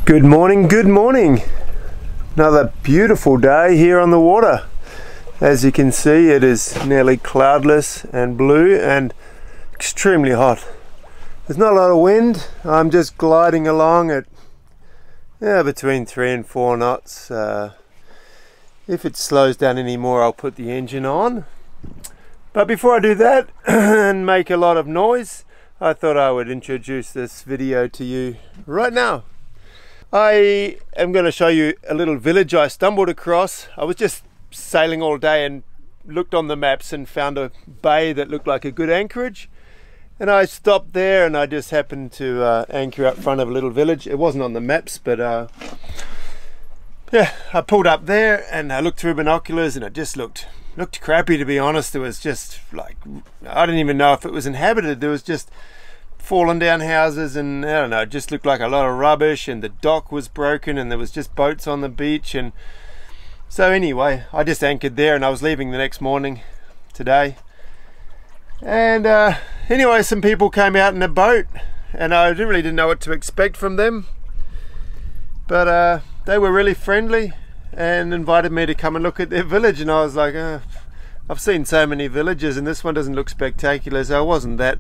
Good morning, good morning. Another beautiful day here on the water. As you can see, it is nearly cloudless and blue and extremely hot. There's not a lot of wind. I'm just gliding along at between 3 and 4 knots. If it slows down any more, I'll put the engine on. But before I do that and make a lot of noise, I thought I would introduce this video to you right now. I am going to show you a little village I stumbled across. I was just sailing all day and looked on the maps and found a bay that looked like a good anchorage. And I stopped there and I just happened to anchor out front of a little village. It wasn't on the maps, but yeah, I pulled up there and I looked through binoculars and it just looked crappy, to be honest. It was just like, I didn't even know if it was inhabited. There was just fallen down houses and I don't know, it just looked like a lot of rubbish, and the dock was broken and there was just boats on the beach. And so anyway, I just anchored there and I was leaving the next morning today. And anyway, some people came out in a boat and I really didn't know what to expect from them, but they were really friendly and invited me to come and look at their village. And I was like, I've seen so many villages and this one doesn't look spectacular, so I wasn't that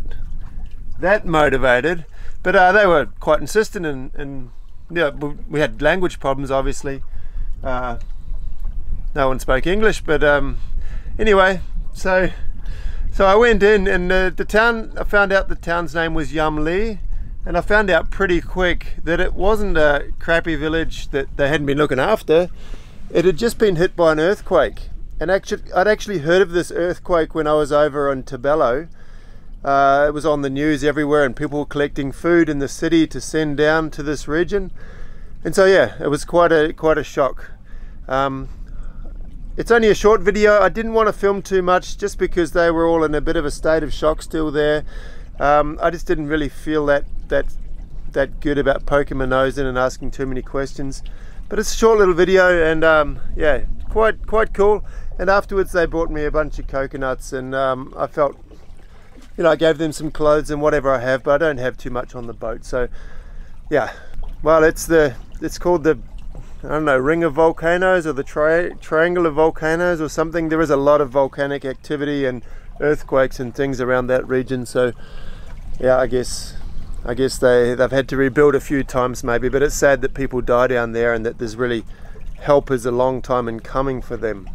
motivated. But they were quite insistent, and yeah, we had language problems obviously. No one spoke English, but anyway, so I went in, and the town, I found out the town's name was Yumli, and I found out pretty quick that it wasn't a crappy village that they hadn't been looking after. It had just been hit by an earthquake, and I'd actually heard of this earthquake when I was over on Tabello. It was on the news everywhere and people were collecting food in the city to send down to this region. And so yeah, it was quite a shock. It's only a short video. I didn't want to film too much just because they were all in a bit of a state of shock still there. I just didn't really feel that good about poking my nose in and asking too many questions. But it's a short little video, and yeah, quite cool. And afterwards they brought me a bunch of coconuts, and I felt, you know, I gave them some clothes and whatever I have, but I don't have too much on the boat. So yeah, well, it's called the, I don't know, ring of volcanoes, or the triangle of volcanoes or something. There is a lot of volcanic activity and earthquakes and things around that region. So yeah, I guess they've had to rebuild a few times maybe, but it's sad that people die down there and that there's really help is a long time in coming for them.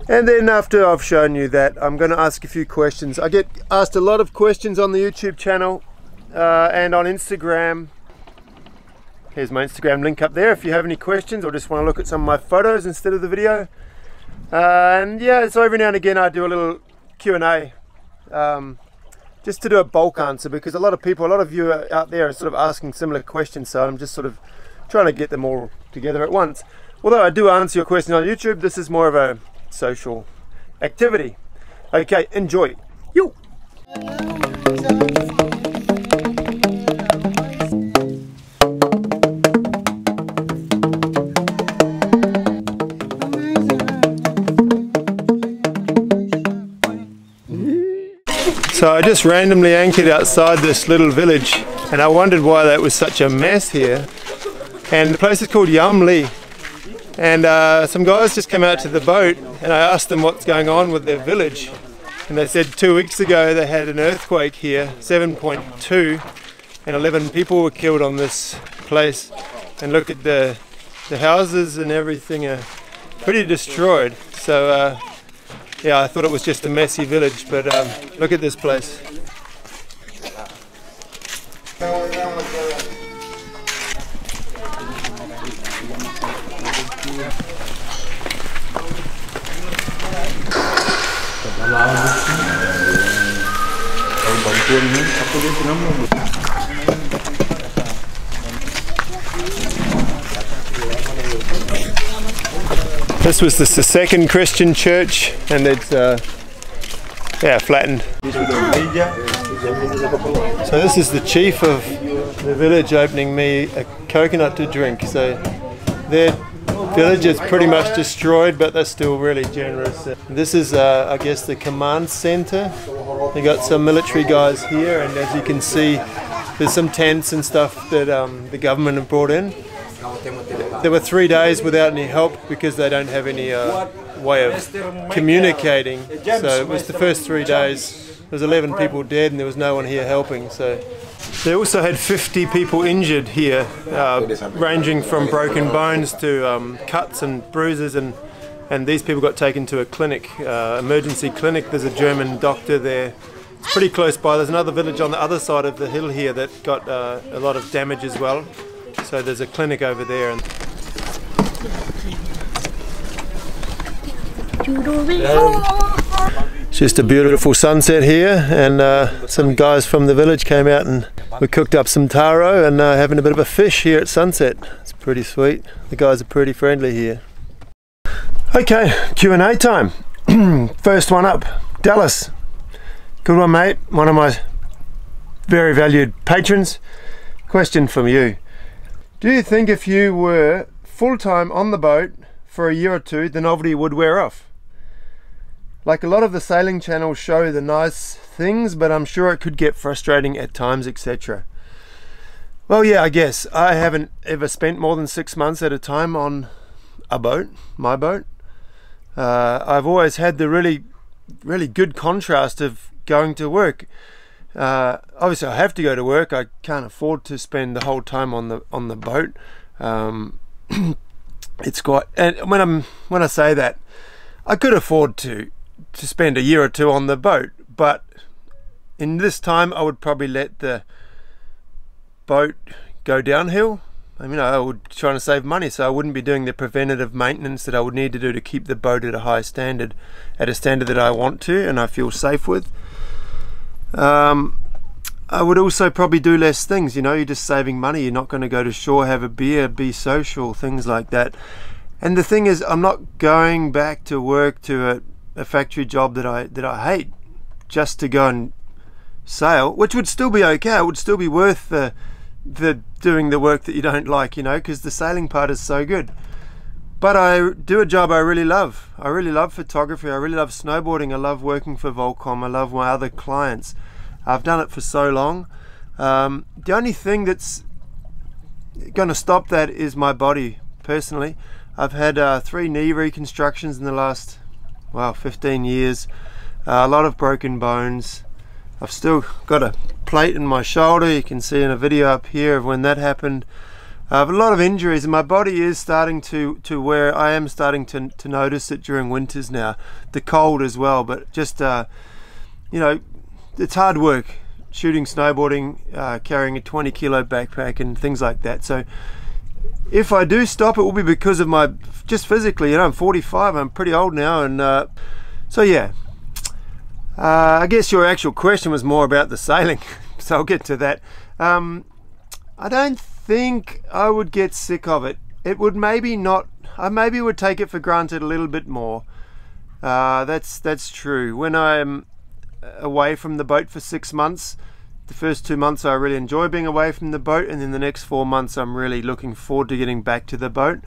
And then after I've shown you that, I'm going to ask a few questions. I get asked a lot of questions on the YouTube channel and on Instagram. Here's my Instagram link up there if you have any questions or just want to look at some of my photos instead of the video. And yeah, so every now and again I do a little Q&A just to do a bulk answer, because a lot of you out there are sort of asking similar questions, so I'm just sort of trying to get them all together at once. Although I do answer your question on YouTube, this is more of a social activity. Okay, enjoy. You. So I just randomly anchored outside this little village, and I wondered why that was such a mess here. And the place is called Yumli. And some guys just came out to the boat and I asked them what's going on with their village, and they said 2 weeks ago they had an earthquake here, 7.2, and 11 people were killed on this place. And look at the houses and everything are pretty destroyed. So yeah, I thought it was just a messy village, but look at this place. This was the second Christian church, and it's yeah, flattened. So this is the chief of the village opening me a coconut to drink. So their village is pretty much destroyed, but they're still really generous. This is I guess the command center. They got some military guys here, and as you can see, There's some tents and stuff that the government have brought in. There were 3 days without any help because they don't have any way of communicating. So it was the first 3 days. There was 11 people dead and there was no one here helping. So they also had 50 people injured here, ranging from broken bones to cuts and bruises, and these people got taken to a clinic, emergency clinic. There's a German doctor there. It's pretty close by. There's another village on the other side of the hill here that got a lot of damage as well. So there's a clinic over there. And just a beautiful sunset here, and some guys from the village came out and we cooked up some taro and having a bit of a fish here at sunset. It's pretty sweet. The guys are pretty friendly here. Okay, Q&A time. First one up, Dallas. Good one, mate. One of my very valued patrons. Question from you. Do you think if you were full-time on the boat for a year or two, the novelty would wear off? Like, a lot of the sailing channels show the nice things, but I'm sure it could get frustrating at times, etc. Well, yeah, I guess. I haven't ever spent more than 6 months at a time on a boat, my boat. I've always had the really good contrast of going to work. Obviously I have to go to work. I can't afford to spend the whole time on the boat. It's quite, and when I say that, I could afford to spend a year or two on the boat, but in this time I would probably let the boat go downhill. I mean, I would try to save money, so I wouldn't be doing the preventative maintenance that I would need to do to keep the boat at a high standard, at a standard that I want to and I feel safe with. I would also probably do less things, you know. You're just saving money. You're not going to go to shore, have a beer, be social, things like that. And the thing is, I'm not going back to work to a factory job that I hate just to go and sail, which would still be okay. It would still be worth the doing the work that you don't like, you know, because the sailing part is so good. But I do a job I really love. I really love photography. I really love snowboarding. I love working for Volcom. I love my other clients. I've done it for so long. The only thing that's going to stop that is my body, personally. I've had 3 knee reconstructions in the last, 15 years. A lot of broken bones. I've still got a plate in my shoulder. You can see in a video up here of when that happened. I have a lot of injuries, and my body is starting to wear. I am starting to notice it during winters now. The cold as well, but just, you know, it's hard work shooting, snowboarding, carrying a 20-kilo backpack and things like that. So if I do stop, it will be because of my, just physically, you know, I'm 45, I'm pretty old now, and so yeah. I guess your actual question was more about the sailing, so I'll get to that. I don't think I would get sick of it. It would maybe not, I maybe would take it for granted a little bit more. That's true. When I'm away from the boat for 6 months, the first 2 months I really enjoy being away from the boat, and then the next 4 months I'm really looking forward to getting back to the boat.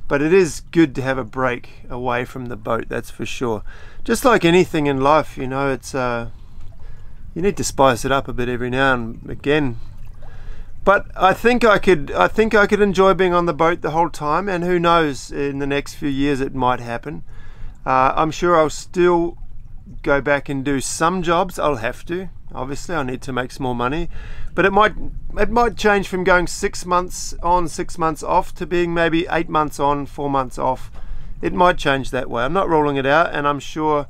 But it is good to have a break away from the boat, that's for sure. Just like anything in life, you know, it's you need to spice it up a bit every now and again. But I think I could enjoy being on the boat the whole time, and who knows, in the next few years it might happen. I'm sure I'll still go back and do some jobs. I'll have to. Obviously, I need to make some more money, but it might change from going 6 months on, 6 months off to being maybe 8 months on, 4 months off. It might change that way. I'm not ruling it out, and I'm sure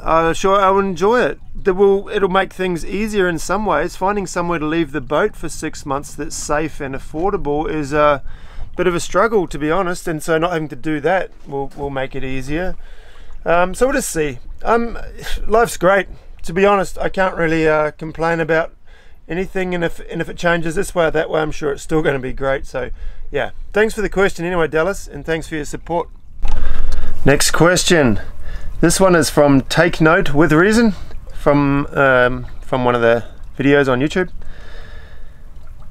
I'll enjoy it. It'll make things easier in some ways. Finding somewhere to leave the boat for 6 months that's safe and affordable is a bit of a struggle, to be honest, and so not having to do that will make it easier. So we'll just see. Life's great. To be honest, I can't really complain about anything, and if it changes this way or that way, I'm sure it's still going to be great. So yeah, thanks for the question anyway, Dallas, and thanks for your support. Next question. This one is from Take Note with Reason, from one of the videos on YouTube.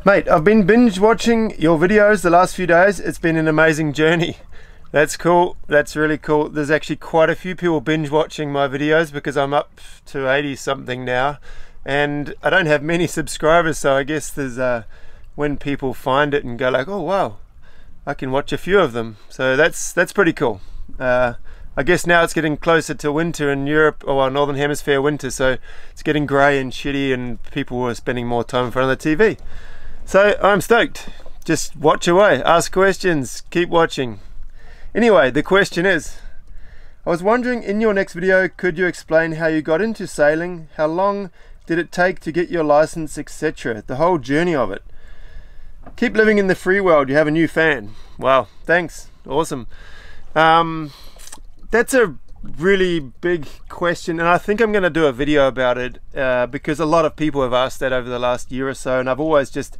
Mate, I've been binge watching your videos the last few days. It's been an amazing journey. That's cool. That's really cool. There's actually quite a few people binge watching my videos because I'm up to 80 something now. and I don't have many subscribers, so I guess there's when people find it and go like, oh wow, I can watch a few of them, so that's pretty cool. I guess now it's getting closer to winter in Europe, or Northern Hemisphere winter, so it's getting grey and shitty and people are spending more time in front of the TV. So I'm stoked. Just watch away, ask questions, keep watching. Anyway, the question is, I was wondering, in your next video, could you explain how you got into sailing? How long did it take to get your license, etc.? The whole journey of it. Keep living in the free world, you have a new fan. Wow, thanks, awesome. That's a really big question, and I think I'm going to do a video about it because a lot of people have asked that over the last year or so, and I've always just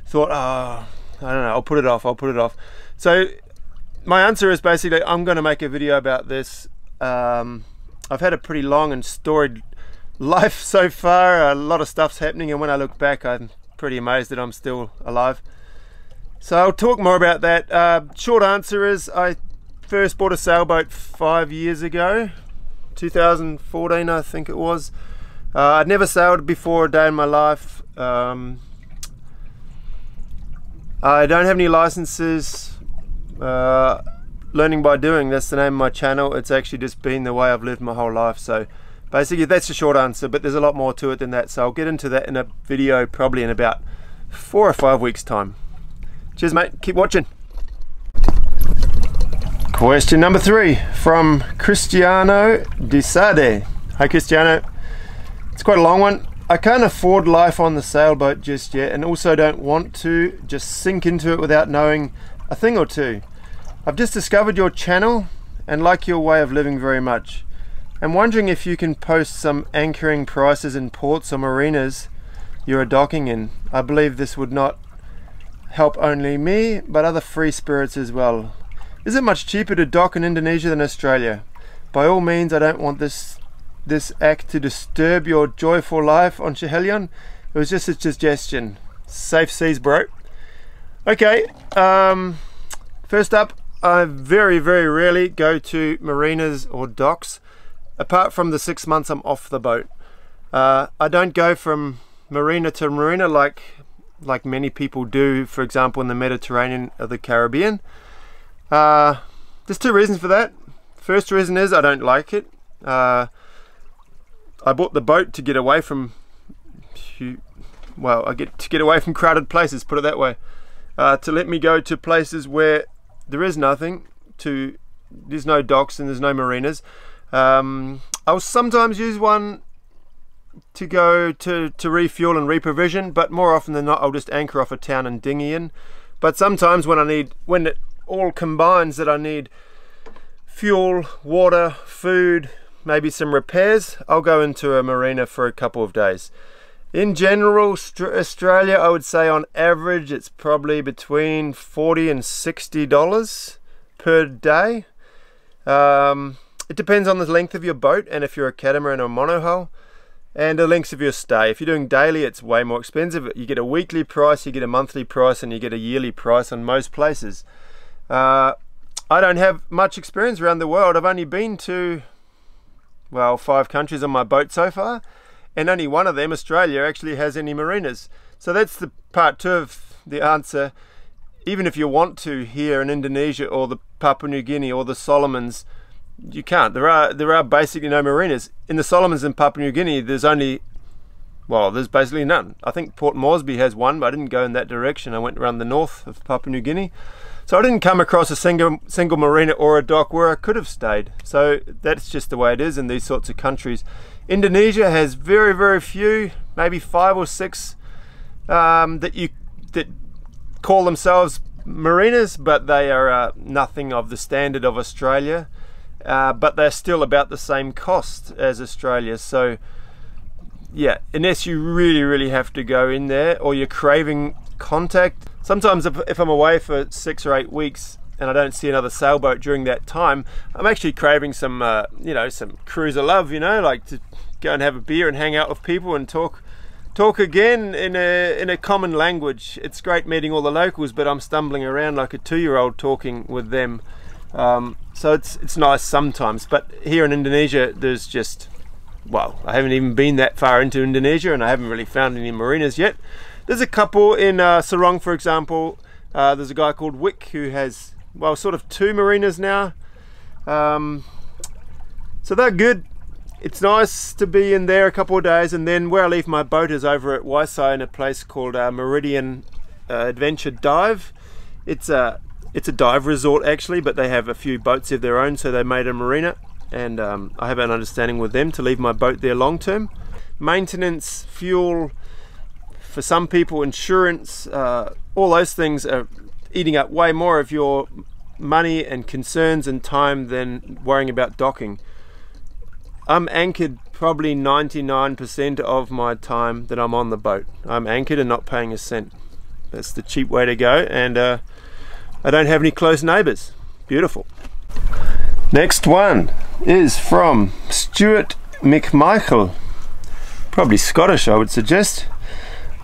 thought, oh, I don't know, I'll put it off. So my answer is basically, I'm going to make a video about this. I've had a pretty long and storied life so far. A lot of stuff's happening, and when I look back, I'm pretty amazed that I'm still alive. So I'll talk more about that. Short answer is, I first bought a sailboat 5 years ago, 2014 I think it was. I'd never sailed before a day in my life. I don't have any licenses. Learning by doing, that's the name of my channel. It's actually just been the way I've lived my whole life. So basically that's the short answer, but there's a lot more to it than that, so I'll get into that in a video probably in about 4 or 5 weeks time. Cheers mate, keep watching. Question number 3 from Cristiano Di Sade. Hi Cristiano. It's quite a long one. I can't afford life on the sailboat just yet, and also don't want to just sink into it without knowing a thing or two. I've just discovered your channel and like your way of living very much. I'm wondering if you can post some anchoring prices in ports or marinas you're docking in. I believe this would not help only me, but other free spirits as well. Is it much cheaper to dock in Indonesia than Australia? By all means, I don't want this act to disturb your joyful life on Schiehallion. It was just a suggestion. Safe seas, bro. Okay, first up, I very rarely go to marinas or docks, apart from the 6 months I'm off the boat. I don't go from marina to marina like many people do, for example in the Mediterranean or the Caribbean. There's 2 reasons for that. First reason is I don't like it. I bought the boat to get away from, well, to get away from crowded places, put it that way. To let me go to places where there is nothing, there's no docks and there's no marinas. I'll sometimes use one to go to refuel and reprovision, but more often than not I'll just anchor off a town and dinghy in. But sometimes when it all combines that I need fuel, water, food, maybe some repairs, I'll go into a marina for a couple of days. In general, Australia, I would say on average it's probably between $40 and $60 per day. It depends on the length of your boat and if you're a catamaran or monohull, and the length of your stay. If you're doing daily, it's way more expensive. You get a weekly price, you get a monthly price, and you get a yearly price on most places. I don't have much experience around the world. I've only been to, well, 5 countries on my boat so far, and only one of them, Australia, actually has any marinas. So that's the part 2 of the answer. Even if you want to here in Indonesia or the Papua New Guinea or the Solomons, you can't. There are basically no marinas. In the Solomons and Papua New Guinea, there's basically none. I think Port Moresby has one, but I didn't go in that direction. I went around the north of Papua New Guinea. So I didn't come across a single marina or a dock where I could have stayed. So that's just the way it is in these sorts of countries. Indonesia has very few, maybe 5 or 6 that call themselves marinas, but they are nothing of the standard of Australia. But they're still about the same cost as Australia. So yeah, unless you really have to go in there or you're craving contact. Sometimes if I'm away for 6 or 8 weeks and I don't see another sailboat during that time, I'm actually craving some some cruiser love, like to go and have a beer and hang out with people and talk again in a common language. It's great meeting all the locals, but I'm stumbling around like a 2-year-old talking with them. So it's nice sometimes, but here in Indonesia there's just well, I haven't even been that far into Indonesia, and I haven't really found any marinas yet. There's a couple in Sorong, for example. There's a guy called Wick who has, well, sort of 2 marinas now. So they're good. It's nice to be in there a couple of days, and then where I leave my boat is over at Waisai in a place called Meridian Adventure Dive. It's a dive resort actually, but they have a few boats of their own, so they made a marina, and I have an understanding with them to leave my boat there long term. Maintenance, fuel, for some people insurance, all those things are eating up way more of your money and concerns and time than worrying about docking. I'm anchored probably 99% of my time that I'm on the boat. I'm anchored and not paying a cent. That's the cheap way to go, and I don't have any close neighbours. Beautiful. Next one is from Stuart McMichael, probably Scottish I would suggest.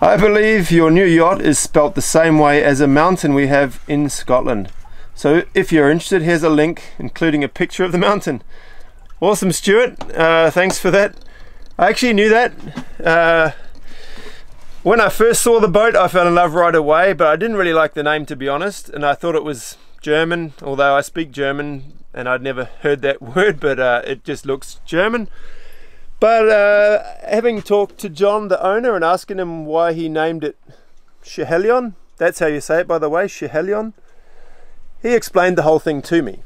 I believe your new yacht is spelt the same way as a mountain we have in Scotland. So if you're interested, here's a link including a picture of the mountain. Awesome, Stuart. Thanks for that. I actually knew that. When I first saw the boat, I fell in love right away, but I didn't really like the name, to be honest, and I thought it was German, although I speak German and I'd never heard that word, but it just looks German. But having talked to John, the owner, and asking him why he named it Schiehallion, that's how you say it, by the way, Schiehallion, he explained the whole thing to me.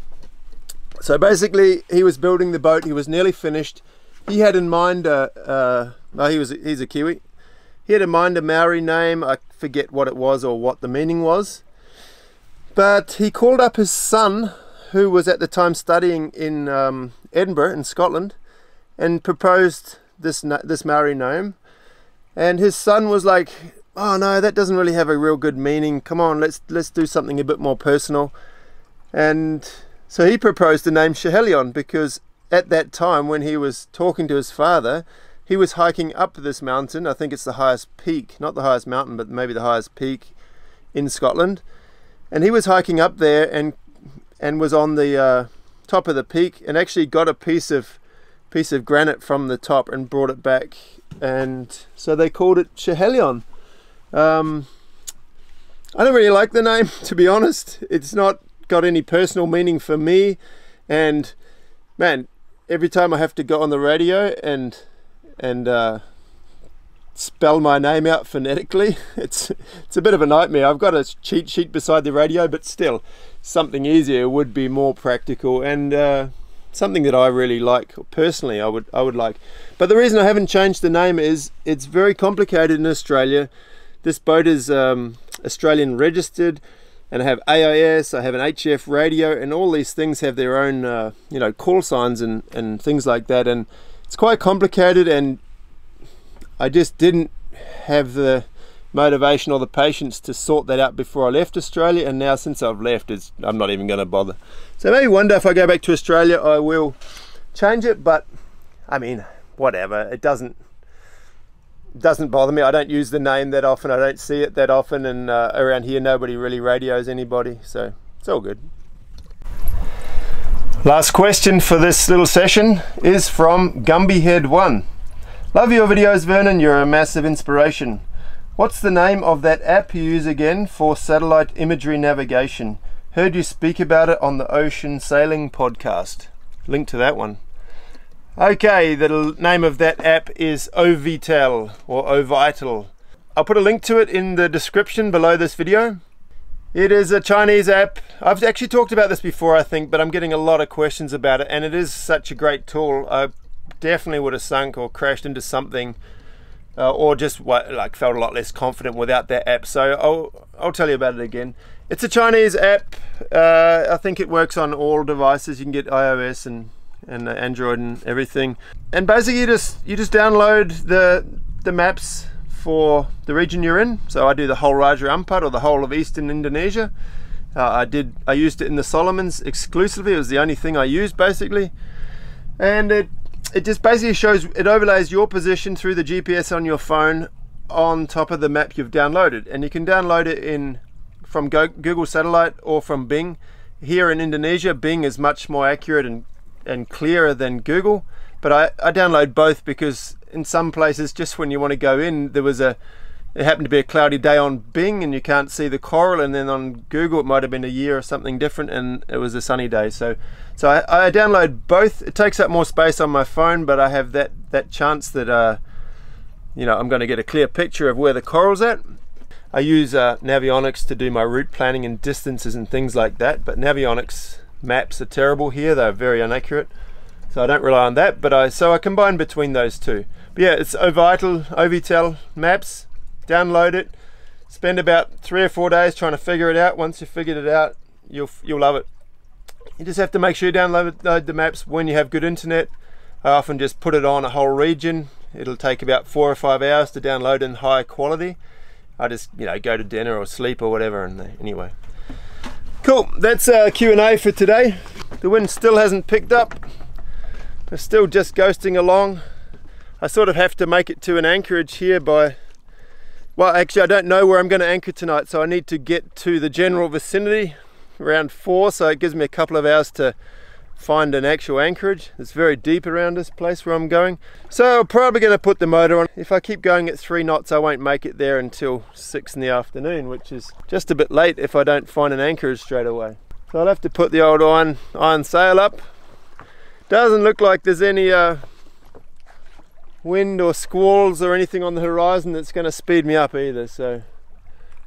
So basically, he was building the boat, he was nearly finished. He had in mind, he's a Kiwi. He had in mind a Maori name, I forget what it was or what the meaning was. But he called up his son, who was at the time studying in Edinburgh in Scotland, and proposed this Maori name. And his son was like, oh no, that doesn't really have a real good meaning. Come on, let's do something a bit more personal. And so he proposed the name Schiehallion, because at that time when he was talking to his father, he was hiking up this mountain. I think it's the highest peak, not the highest mountain, but maybe the highest peak in Scotland. And he was hiking up there and was on the top of the peak, and actually got a piece of granite from the top and brought it back, and so they called it Schiehallion. I don't really like the name, to be honest. It's not got any personal meaning for me, and man, every time I have to go on the radio and spell my name out phonetically, it's a bit of a nightmare. I've got a cheat sheet beside the radio, but still, something easier would be more practical, and something that I really like personally. I would like. But the reason I haven't changed the name is it's very complicated in Australia. This boat is Australian registered, and I have AIS, I have an HF radio, and all these things have their own call signs and things like that, and it's quite complicated, and I just didn't have the motivation or the patience to sort that out before I left Australia, and now since I've left, I'm not even going to bother. So maybe one day if I go back to Australia I will change it, but I mean, whatever, it doesn't bother me. I don't use the name that often, I don't see it that often, and around here nobody really radios anybody, so it's all good. Last question for this little session is from Gumbyhead1. Love your videos, Vernon, you're a massive inspiration. What's the name of that app you use again for satellite imagery navigation? Heard you speak about it on the Ocean Sailing podcast. Link to that one. Okay, the name of that app is Ovital or Ovital. I'll put a link to it in the description below this video. It is a Chinese app. I've actually talked about this before, I think, but I'm getting a lot of questions about it, and it is such a great tool. I definitely would have sunk or crashed into something or just like felt a lot less confident without that app, so I'll tell you about it again. It's a Chinese app. I think it works on all devices. You can get iOS and Android and everything, and basically you just download the maps for the region you're in. So I do the whole Raja Ampat, or the whole of eastern Indonesia. I used it in the Solomons exclusively. It was the only thing I used basically, and it just basically shows, it overlays your position through the GPS on your phone on top of the map you've downloaded, and you can download it from Google Satellite or from Bing. Here in Indonesia, Bing is much more accurate and clearer than Google, but I download both because in some places, just when you want to go in, it happened to be a cloudy day on Bing and you can't see the coral, and then on Google it might have been a year or something different and it was a sunny day. So I download both. It takes up more space on my phone, but I have that chance that you know, I'm going to get a clear picture of where the coral's at. I use Navionics to do my route planning and distances and things like that, but Navionics maps are terrible here. They're very inaccurate, so I don't rely on that, but so I combine between those two. But yeah, it's Ovitel maps. Download it, spend about 3 or 4 days trying to figure it out. Once you've figured it out, you'll love it. You just have to make sure you download the maps when you have good internet. I often just put it on a whole region. It'll take about 4 or 5 hours to download in high quality. I just, you know, go to dinner or sleep or whatever, and anyway. Cool, that's Q&A for today. The wind still hasn't picked up. We're still just ghosting along. I sort of have to make it to an anchorage here by, well, actually I don't know where I'm going to anchor tonight, so I need to get to the general vicinity around 4, so it gives me a couple of hours to find an actual anchorage. It's very deep around this place where I'm going, so I'm probably going to put the motor on. If I keep going at 3 knots, I won't make it there until 6 in the afternoon, which is just a bit late if I don't find an anchorage straight away. So I'll have to put the old iron sail up. Doesn't look like there's any wind or squalls or anything on the horizon that's going to speed me up either, so,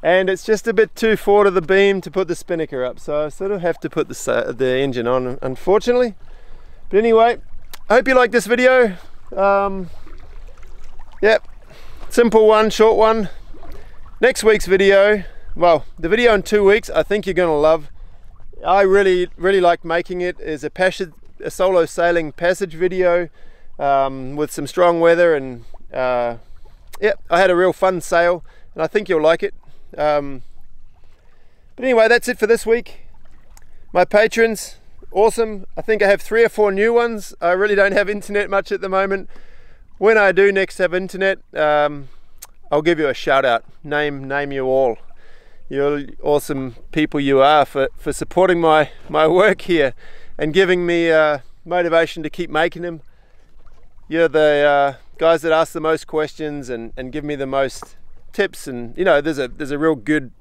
and it's just a bit too forward of the beam to put the spinnaker up, so I sort of have to put the engine on, unfortunately. But anyway, I hope you like this video. Yep, simple one, short one. Next week's video, well, the video in 2 weeks, I think you're going to love. I really like making it. Is a solo sailing passage video with some strong weather, and yeah, I had a real fun sail and I think you'll like it. But anyway, that's it for this week. My patrons, awesome. I think I have 3 or 4 new ones. I really don't have internet much at the moment. When I do next have internet, I'll give you a shout out. Name you all. You're awesome people you are for supporting my work here and giving me motivation to keep making them. You're the guys that ask the most questions and give me the most tips, and you know, there's a real good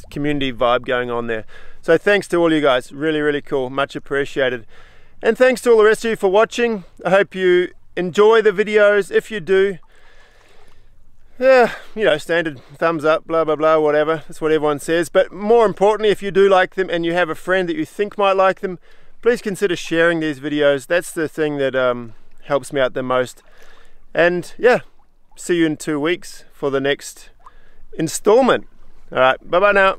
community vibe going on there. So thanks to all you guys, really cool, much appreciated. And thanks to all the rest of you for watching. I hope you enjoy the videos. If you do, yeah, you know, standard thumbs up, blah blah blah, whatever, that's what everyone says. But more importantly, if you do like them and you have a friend that you think might like them, please consider sharing these videos. That's the thing that helps me out the most. And yeah, see you in 2 weeks for the next installment. All right, bye bye now.